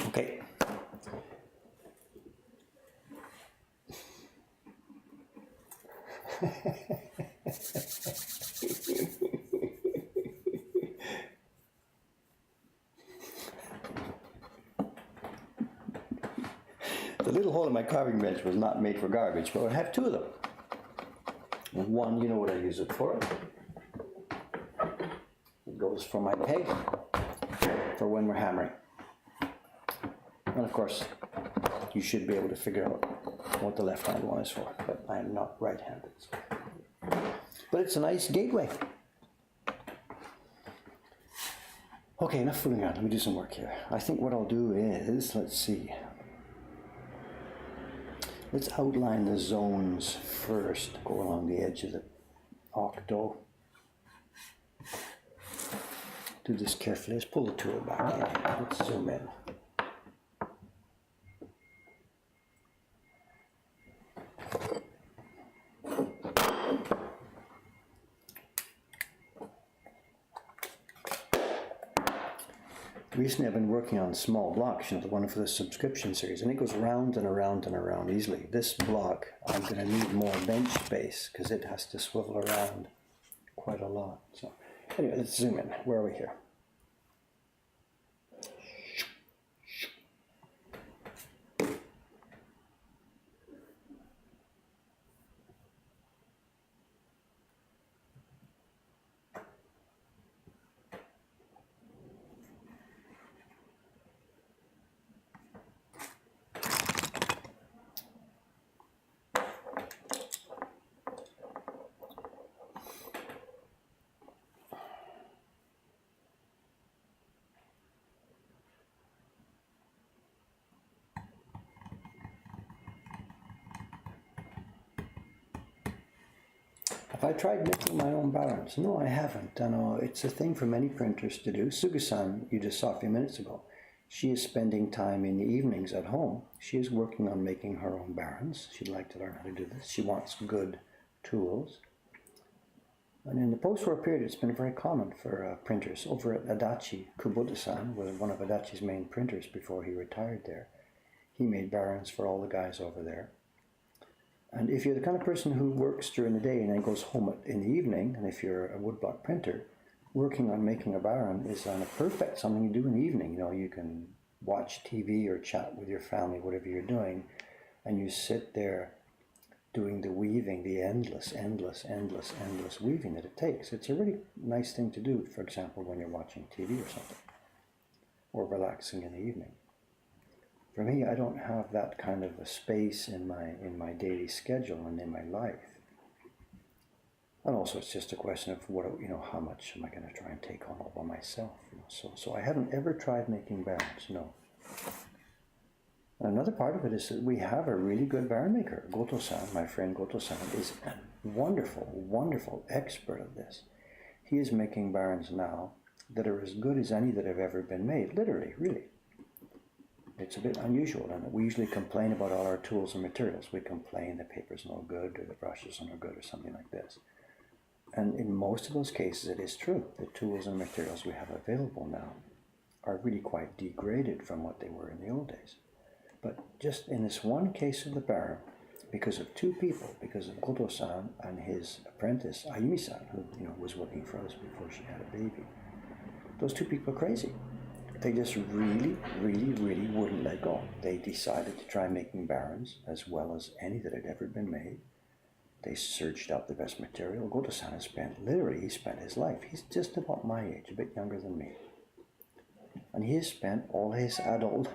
Okay. The little hole in my carving bench was not made for garbage, but I have 2 of them. And one, you know what I use it for. It goes for my peg, for when we're hammering. And of course, you should be able to figure out what the left-hand one is for, but I am not right-handed. So. But it's a nice gateway. Okay, enough fooling around. Let me do some work here. I think what I'll do is, let's see. Let's outline the zones first. Go along the edge of the octo. Do this carefully. Let's pull the tool back in. Let's zoom in. Recently I've been working on small blocks, you know, the one for the subscription series, and it goes around and around and around easily. This block, I'm going to need more bench space because it has to swivel around quite a lot. So anyway, let's zoom in. Where are we here? Have I tried making my own barons? No, I haven't. I know it's a thing for many printers to do. Suga-san, you just saw a few minutes ago, she is spending time in the evenings at home. She is working on making her own barons. She'd like to learn how to do this. She wants good tools. And in the post-war period, it's been very common for printers. Over at Adachi, Kubota-san, one of Adachi's main printers before he retired there, he made barons for all the guys over there. And if you're the kind of person who works during the day and then goes home in the evening, and if you're a woodblock printer, working on making a baron is perfect something you do in the evening. You know, you can watch TV or chat with your family, whatever you're doing, and you sit there doing the weaving, the endless weaving that it takes. It's a really nice thing to do, for example, when you're watching TV or something, or relaxing in the evening. For me, I don't have that kind of a space in my daily schedule and in my life. And also, it's just a question of how much am I going to try and take on all by myself? So I haven't ever tried making barons. No. Another part of it is that we have a really good baron maker. Goto-san, my friend Goto-san, is a wonderful expert at this. He is making barons now that are as good as any that have ever been made. Literally, really. It's a bit unusual, and we usually complain about all our tools and materials. We complain the paper's no good, or the brushes are no good, or something like this. And in most of those cases, it is true. The tools and materials we have available now are really quite degraded from what they were in the old days. But just in this one case of the Baron, because of two people, because of Goto-san and his apprentice Ayumi-san, who was working for us before she had a baby, those two people are crazy. They just really, really, really wouldn't let go. They decided to try making Barons as well as any that had ever been made. They searched out the best material. Goto-san has spent his life. He's just about my age, a bit younger than me. And he has spent all his adult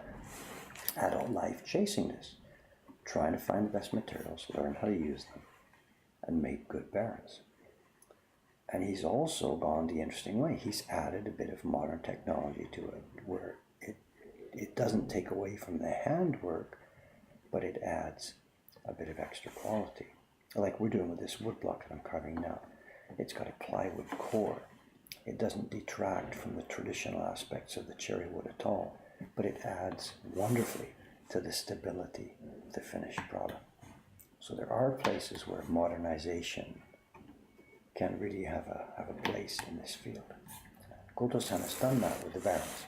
life chasing this, trying to find the best materials, learn how to use them, and make good Barons. And he's also gone the interesting way. He's added a bit of modern technology to it, where it doesn't take away from the handwork, but it adds a bit of extra quality. Like we're doing with this woodblock that I'm carving now. It's got a plywood core. It doesn't detract from the traditional aspects of the cherry wood at all, but it adds wonderfully to the stability of the finished product. So there are places where modernization can really have a place in this field. Goto-san has done that with the Barons.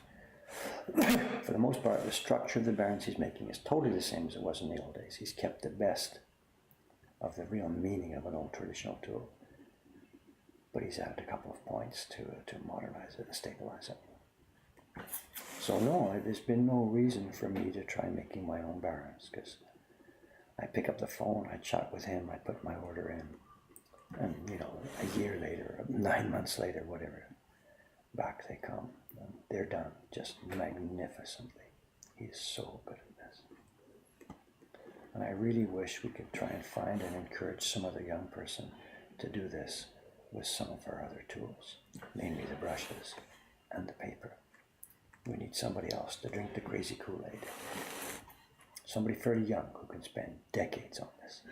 For the most part, the structure of the Barons he's making is totally the same as it was in the old days. He's kept the best of the real meaning of an old traditional tool, but he's added a couple of points to modernize it and stabilize it. So no, there's been no reason for me to try making my own Barons, because I pick up the phone, I chat with him, I put my order in, and a year later, 9 months later, whatever, back they come. And they're done just magnificently. He's so good at this. And I really wish we could try and find and encourage some other young person to do this with some of our other tools, namely the brushes and the paper. We need somebody else to drink the crazy Kool-Aid. Somebody fairly young who can spend decades on this.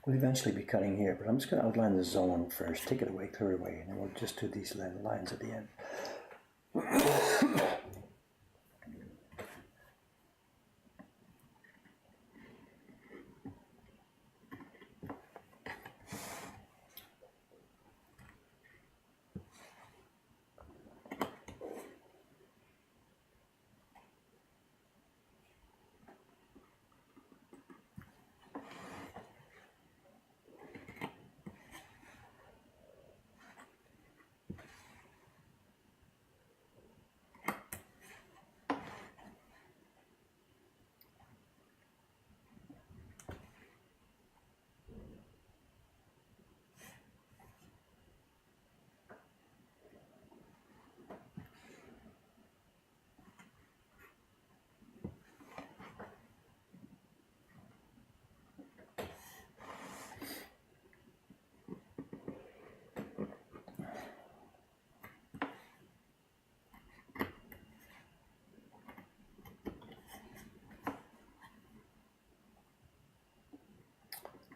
We'll eventually be cutting here, but I'm just going to outline the zone first, take it away, clear away, and then we'll just do these lines at the end.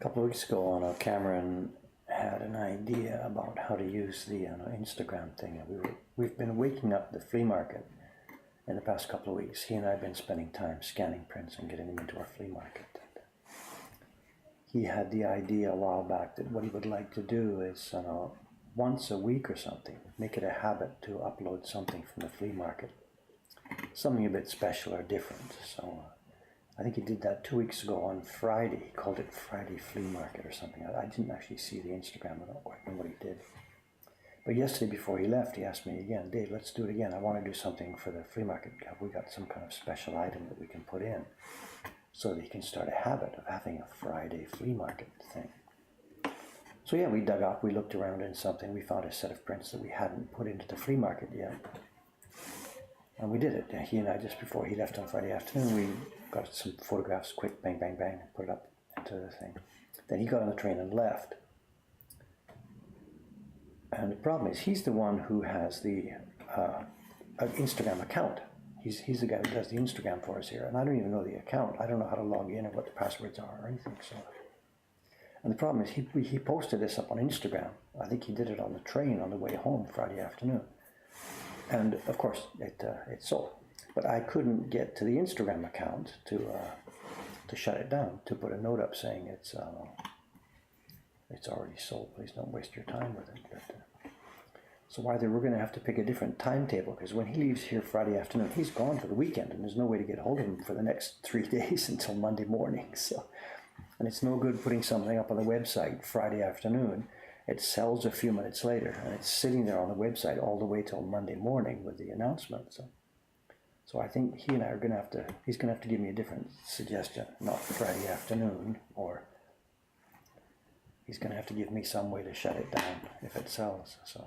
couple of weeks ago, Cameron had an idea about how to use the Instagram thing, and we've been waking up the flea market in the past couple of weeks. He and I have been spending time scanning prints and getting them into our flea market. He had the idea a while back that what he would like to do is, once a week or something, make it a habit to upload something from the flea market, something a bit special or different. So I think he did that 2 weeks ago on Friday. He called it Friday Flea Market or something. I didn't actually see the Instagram. I don't quite know what he did. But yesterday before he left, he asked me again, Dave, let's do it again. I want to do something for the flea market. Have we got some kind of special item that we can put in so that he can start a habit of having a Friday flea market thing? So yeah, we dug up, we looked around in something. We found a set of prints that we hadn't put into the flea market yet. And we did it. He and I, just before he left on Friday afternoon, we got some photographs, quick, bang, bang, bang, and put it up into the thing. Then he got on the train and left. And the problem is, he's the one who has the Instagram account. He's the guy who does the Instagram for us here, and I don't even know the account. I don't know how to log in or what the passwords are or anything. So, and the problem is, he posted this up on Instagram. I think he did it on the train on the way home Friday afternoon, and of course it sold. But I couldn't get to the Instagram account to shut it down, to put a note up saying it's already sold. Please don't waste your time with it. So either we're going to have to pick a different timetable, because when he leaves here Friday afternoon, he's gone for the weekend, and there's no way to get hold of him for the next 3 days until Monday morning. So, and it's no good putting something up on the website Friday afternoon. It sells a few minutes later, and it's sitting there on the website all the way till Monday morning with the announcement. So I think he and I are going to have to, he's going to have to give me a different suggestion, not Friday afternoon, or he's going to have to give me some way to shut it down if it sells. So.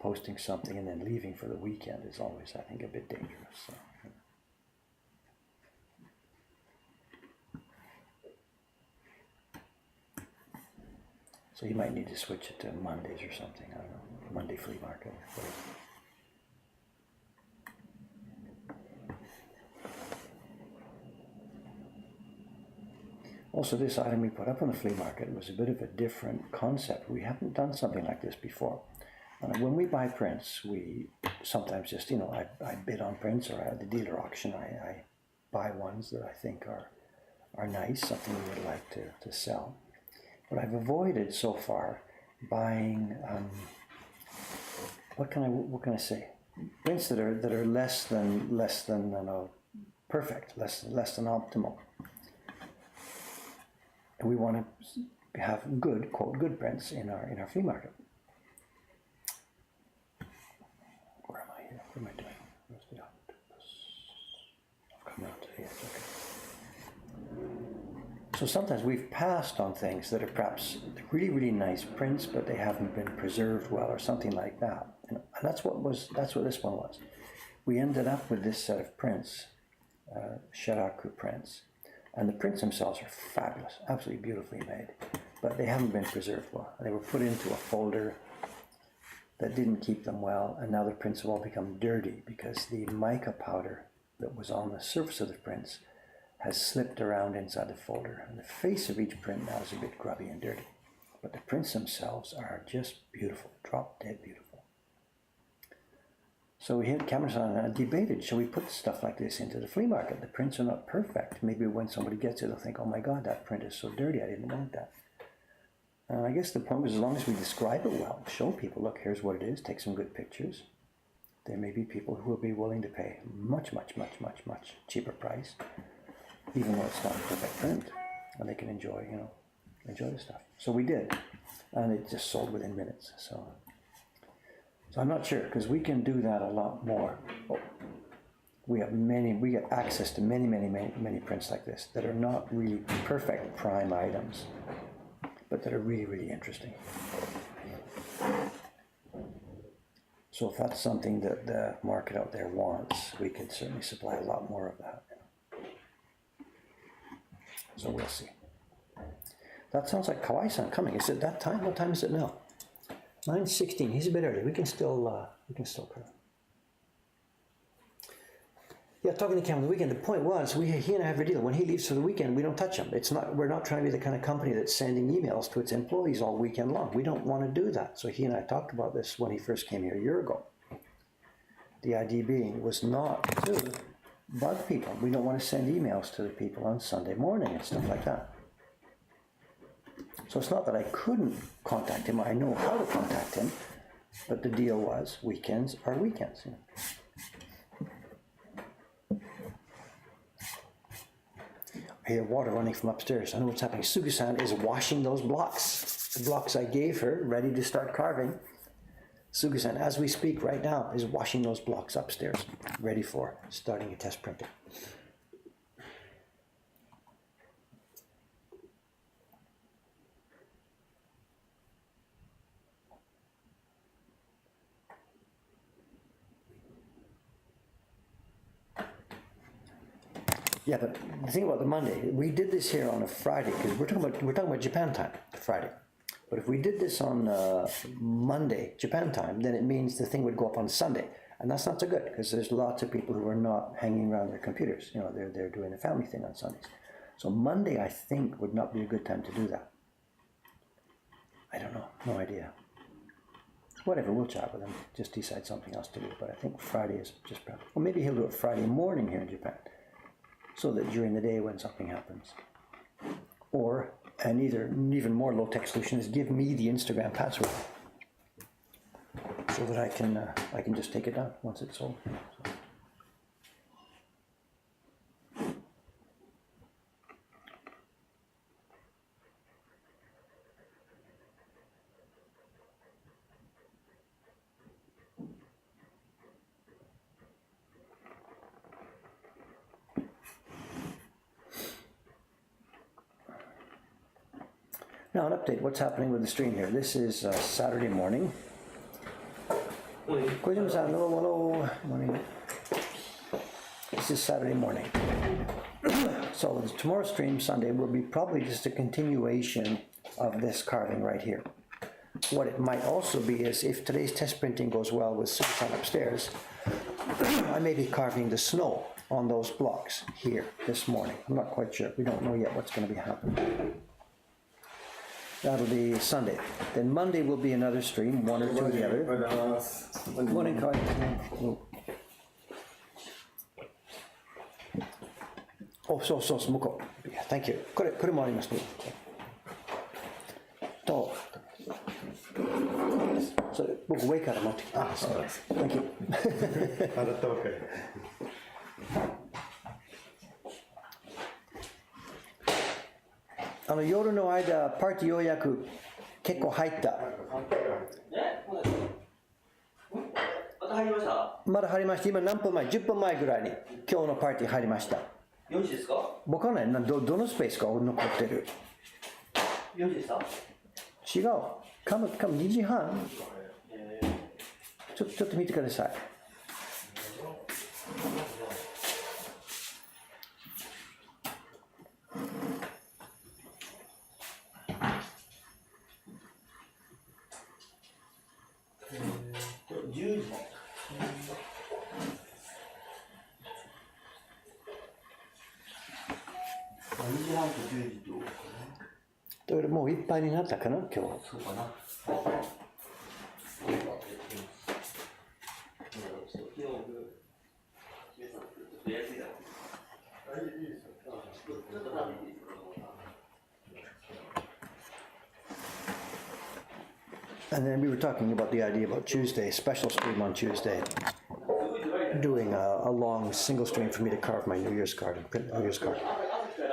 Posting something and then leaving for the weekend is always, I think, a bit dangerous. So you might need to switch it to Mondays or something. I don't know, Monday flea market. Also, this item we put up on the flea market was a bit of a different concept. We haven't done something like this before. When we buy prints, we sometimes just, I bid on prints, or at the dealer auction, I buy ones that I think are nice, something we would like to sell. But I've avoided so far buying, what can I say? Prints that are less than perfect, less than optimal. And we want to have good, quote, good prints in our flea market. Where am I here? What am I doing? Where's the octopus? I've come out to the edge. Okay. So sometimes we've passed on things that are perhaps really, really nice prints, but they haven't been preserved well, or something like that. And that's what this one was. We ended up with this set of prints, Shiraku prints, and the prints themselves are fabulous, absolutely beautifully made, but they haven't been preserved well. They were put into a folder that didn't keep them well, and now the prints have all become dirty because the mica powder that was on the surface of the prints has slipped around inside the folder, and the face of each print now is a bit grubby and dirty. But the prints themselves are just beautiful, drop dead beautiful. So we had cameras on and debated, shall we put stuff like this into the flea market? The prints are not perfect. Maybe when somebody gets it, they'll think, oh my God, that print is so dirty, I didn't want that. And I guess the point was, as long as we describe it well, show people, look, here's what it is, take some good pictures. There may be people who will be willing to pay much, much, much, much, much cheaper price, even though it's not a perfect print, and they can enjoy the stuff. So we did, and it just sold within minutes. So I'm not sure, because we can do that a lot more. We get access to many prints like this that are not really perfect prime items, but that are really, really interesting. So if that's something that the market out there wants, we could certainly supply a lot more of that. So we'll see. That sounds like Kawai-san coming. Is it that time? What time is it now? 9:16. He's a bit early. We can still carve. Yeah, talking to Cam on the weekend. The point was, he and I have a deal. When he leaves for the weekend, we don't touch him. We're not trying to be the kind of company that's sending emails to its employees all weekend long. We don't want to do that. So he and I talked about this when he first came here a year ago. The idea being was not to bug people. We don't want to send emails to the people on Sunday morning and stuff like that. So it's not that I couldn't contact him. I know how to contact him. But the deal was, weekends are weekends. You know. I hear water running from upstairs. I know what's happening. Sugi-san is washing those blocks. The blocks I gave her, ready to start carving. Sugi-san, as we speak right now, is washing those blocks upstairs, ready for starting a test printing. Yeah, but the thing about the Monday, we did this here on a Friday because we're talking about Japan time, Friday. But if we did this on Monday, Japan time, then it means the thing would go up on Sunday, and that's not so good because there's lots of people who are not hanging around their computers. You know, they're doing a family thing on Sundays. So Monday, I think, would not be a good time to do that. I don't know, no idea. Whatever, we'll chat with him. Just decide something else to do. But I think Friday is just better. Or maybe he'll do it Friday morning here in Japan, so that during the day when something happens. Or, and an even more low-tech solution is give me the Instagram password so that I can just take it down once it's sold. So. Now an update, what's happening with the stream here. This is Saturday morning. Kojima-san, hello. Morning. This is Saturday morning. So tomorrow's stream, Sunday, will be probably just a continuation of this carving right here. What it might also be is if today's test printing goes well with Sugi-san upstairs, I may be carving the snow on those blocks here this morning. I'm not quite sure. We don't know yet what's going to be happening. That'll be Sunday. Then Monday will be another stream, one or two together. Morning, Kai. Oh, so, muko. Thank you. これもありますね。と、それ僕上から持ってきた。あ、そうです。Thank you. 洗ったばかり。夜の間、パーティーようやく結構入った。まだ入りました。今何分前 ?10 分前ぐらいに今日のパーティー入りました。4時ですか？わかんない。どのスペースか残ってる。4時ですか？違う。2時半。ちょっと見てください。だからもういっぱいになったかな今日。そうかな。And then we were talking about the idea about Tuesday, special stream on Tuesday, doing a long single stream for me to carve my New Year's card and print the New Year's card.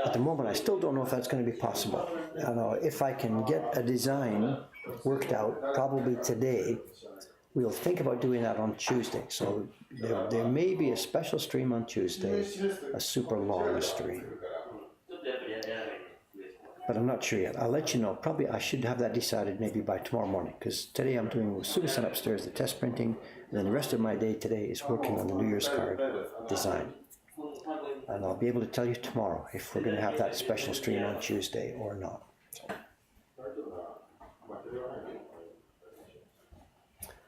At the moment, I still don't know if that's going to be possible. I don't know if I can get a design worked out, probably today. We'll think about doing that on Tuesday. So there may be a special stream on Tuesday, a super long stream. But I'm not sure yet. I'll let you know. Probably I should have that decided maybe by tomorrow morning, because today I'm doing with Sugi-san upstairs the test printing, and then the rest of my day today is working on the New Year's card design. And I'll be able to tell you tomorrow if we're going to have that special stream on Tuesday or not. So.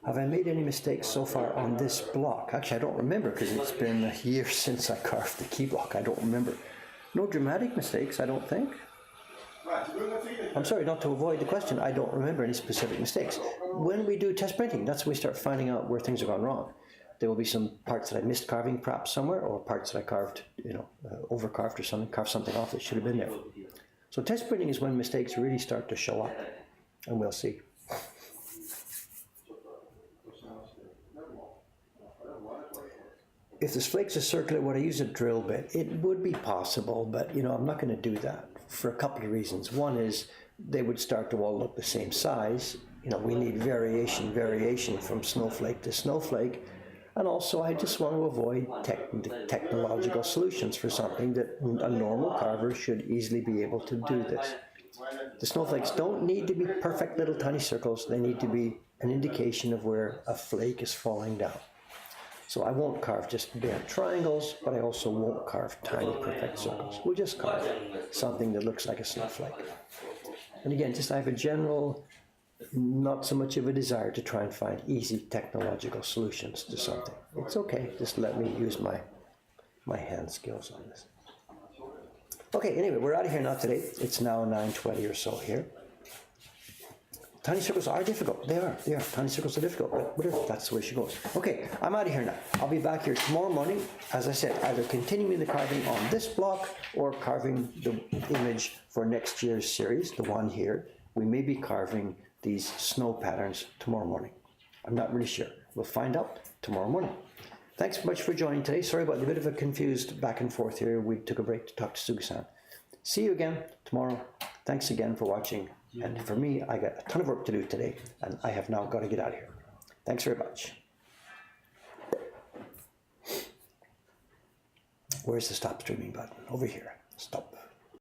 Have I made any mistakes so far on this block? Actually, I don't remember because it's been a year since I carved the key block. I don't remember. No dramatic mistakes, I don't think. I'm sorry, not to avoid the question, I don't remember any specific mistakes. When we do test printing, that's when we start finding out where things have gone wrong. There will be some parts that I missed carving perhaps somewhere, or parts that I carved, over-carved or something, carved something off that should have been there. So test printing is when mistakes really start to show up, and we'll see. If this flake's a circular, would I use a drill bit? It would be possible, but I'm not going to do that for a couple of reasons. One is they would start to all look the same size. We need variation from snowflake to snowflake. And also I just want to avoid technological solutions for something that a normal carver should easily be able to do this. The snowflakes don't need to be perfect little tiny circles. They need to be an indication of where a flake is falling down. So I won't carve just bare triangles, but I also won't carve tiny perfect circles. We'll just carve something that looks like a snowflake. And again, I have a general, not so much of a desire to try and find easy technological solutions to something. It's okay, just let me use my hand skills on this. Okay, anyway, we're out of here now today. It's now 9:20 or so here. Tiny circles are difficult. They are. Tiny circles are difficult, but whatever, that's the way she goes. Okay, I'm out of here now. I'll be back here tomorrow morning, as I said, either continuing the carving on this block or carving the image for next year's series, the one here. We may be carving these snow patterns tomorrow morning. I'm not really sure. We'll find out tomorrow morning. Thanks so much for joining today. Sorry about the bit of a confused back and forth here. We took a break to talk to Sugi-san. See you again tomorrow. Thanks again for watching. And for me, I got a ton of work to do today, and I have now got to get out of here. Thanks very much. Where's the stop streaming button? Over here. Stop.